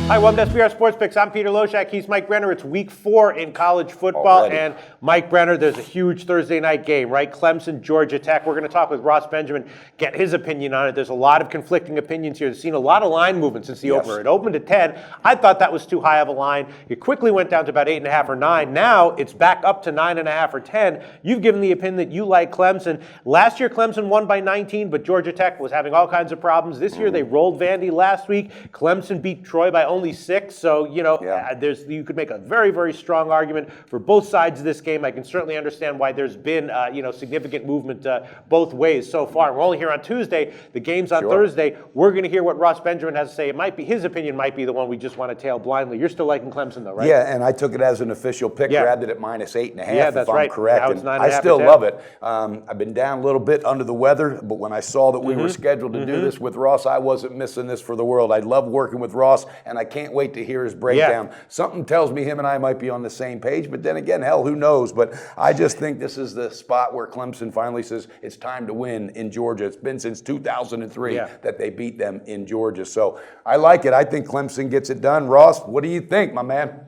Hi, welcome to SBR Sports Picks. I'm Peter Loshak. He's Mike Brenner. It's week 4 in college football. Already. And Mike Brenner, there's a huge Thursday night game, right? Clemson, Georgia Tech. We're going to talk with Ross Benjamin, get his opinion on it. There's a lot of conflicting opinions here. I've seen a lot of line movement since the opener. It opened at 10. I thought that was too high of a line. It quickly went down to about 8.5 or 9. Now it's back up to 9.5 or 10. You've given the opinion that you like Clemson. Last year, Clemson won by 19, but Georgia Tech was having all kinds of problems. This year, they rolled Vandy last week. Clemson beat Troy by only 6. So, you could make a very, very strong argument for both sides of this game. I can certainly understand why there's been, significant movement both ways so far. We're only here on Tuesday. The game's on Thursday. We're going to hear what Ross Benjamin has to say. It might be his opinion might be the one we just want to tail blindly. You're still liking Clemson, though, right? Yeah, and I took it as an official pick, grabbed it at -8.5. Yeah, that's if I'm correct. Now it's 9.5. I still love it. I've been down a little bit under the weather, but when I saw that we were scheduled to do this with Ross, I wasn't missing this for the world. I love working with Ross, and I can't wait to hear his breakdown. Something tells me him and I might be on the same page, but then again, hell, who knows? But I just think this is the spot where Clemson finally says it's time to win in Georgia. It's been since 2003 that they beat them in Georgia. So I like it. I think Clemson gets it done. Ross, what do you think, my man?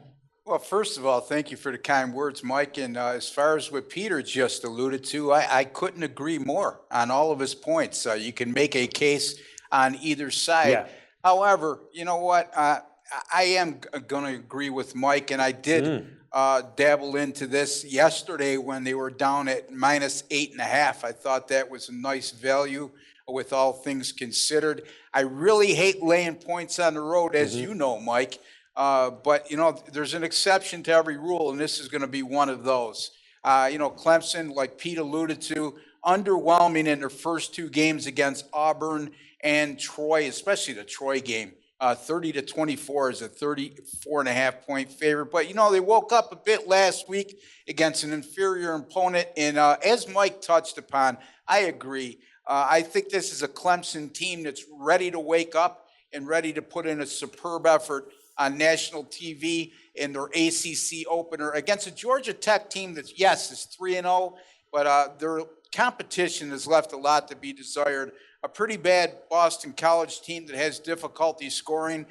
Well, first of all, thank you for the kind words, Mike. And as far as what Peter just alluded to, I couldn't agree more on all of his points. You can make a case on either side. Yeah. However, you know what? I am going to agree with Mike, and I did dabble into this yesterday when they were down at -8.5. I thought that was a nice value with all things considered. I really hate laying points on the road, as you know, Mike. But, there's an exception to every rule, and this is going to be one of those. Clemson, like Pete alluded to, underwhelming in their first 2 games against Auburn and Troy, especially the Troy game. 30-24 is a 34.5-point favorite. But, they woke up a bit last week against an inferior opponent. And as Mike touched upon, I agree. I think this is a Clemson team that's ready to wake up and ready to put in a superb effort on national TV in their ACC opener against a Georgia Tech team that's, yes, is 3-0, but their competition has left a lot to be desired. A pretty bad Boston College team that has difficulty scoring.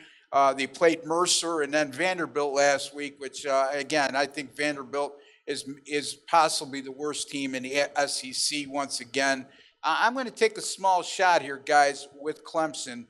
They played Mercer and then Vanderbilt last week, which, again, I think Vanderbilt is possibly the worst team in the SEC once again. I'm going to take a small shot here, guys, with Clemson.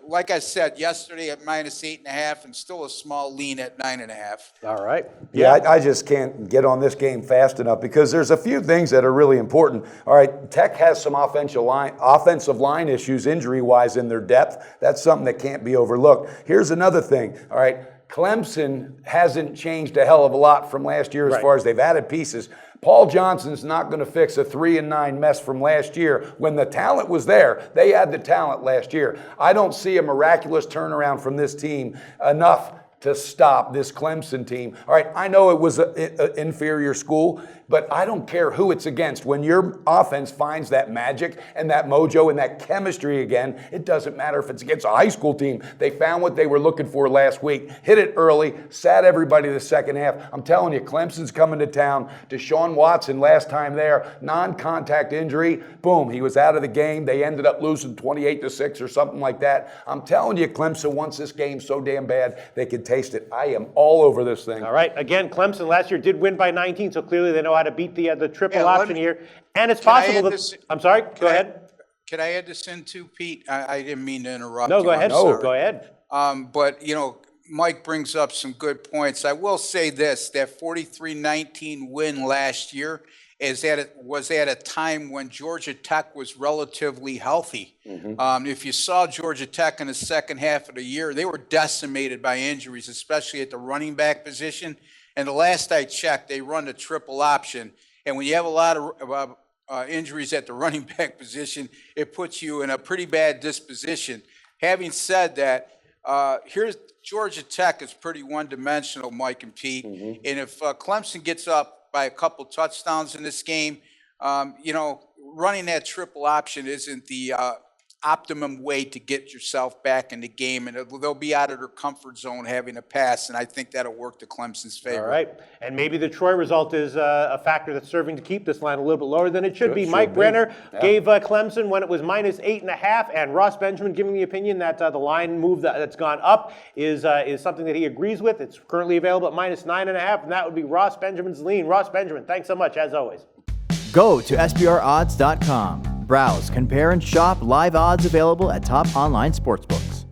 Like I said, yesterday at -8.5 and still a small lean at 9.5. All right. Yeah, I just can't get on this game fast enough because there's a few things that are really important. All right, Tech has some offensive line issues injury-wise in their depth. That's something that can't be overlooked. Here's another thing. All right, Clemson hasn't changed a hell of a lot from last year as far as they've added pieces. Paul Johnson's not going to fix a 3-9 mess from last year. When the talent was there, they had the talent last year. I don't see a miraculous turnaround from this team enough to stop this Clemson team. All right, I know it was an inferior school, but I don't care who it's against. When your offense finds that magic and that mojo and that chemistry again, it doesn't matter if it's against a high school team. They found what they were looking for last week, hit it early, sat everybody the second half. I'm telling you, Clemson's coming to town. Deshaun Watson, last time there, non-contact injury, boom, he was out of the game. They ended up losing 28-6 or something like that. I'm telling you, Clemson wants this game so damn bad they could taste it. I am all over this thing. All right. Again, Clemson last year did win by 19, so clearly they know how to beat the triple option here. And it's possible that – I'm sorry. Go ahead. Can I add this in too, Pete? I didn't mean to interrupt you. No, go ahead. No, go ahead. But, Mike brings up some good points. I will say this, that 43-19 win last year was at a time when Georgia Tech was relatively healthy. If you saw Georgia Tech in the second half of the year, they were decimated by injuries, especially at the running back position. And the last I checked, they run the triple option. And when you have a lot of injuries at the running back position, it puts you in a pretty bad disposition. Having said that, here's Georgia Tech is pretty one-dimensional, Mike and Pete. And if Clemson gets up by a couple touchdowns in this game, running that triple option isn't the optimum way to get yourself back in the game, and they'll be out of their comfort zone having a pass, and I think that'll work to Clemson's favor. All right. And maybe the Troy result is a factor that's serving to keep this line a little bit lower than it should be. Mike Brenner gave Clemson when it was minus 8.5, and Ross Benjamin giving the opinion that the line move that's gone up is something that he agrees with. It's currently available at minus 9.5, and that would be Ross Benjamin's lean. Ross Benjamin, thanks so much, as always. Go to SBRodds.com. Browse, compare, and shop live odds available at top online sportsbooks.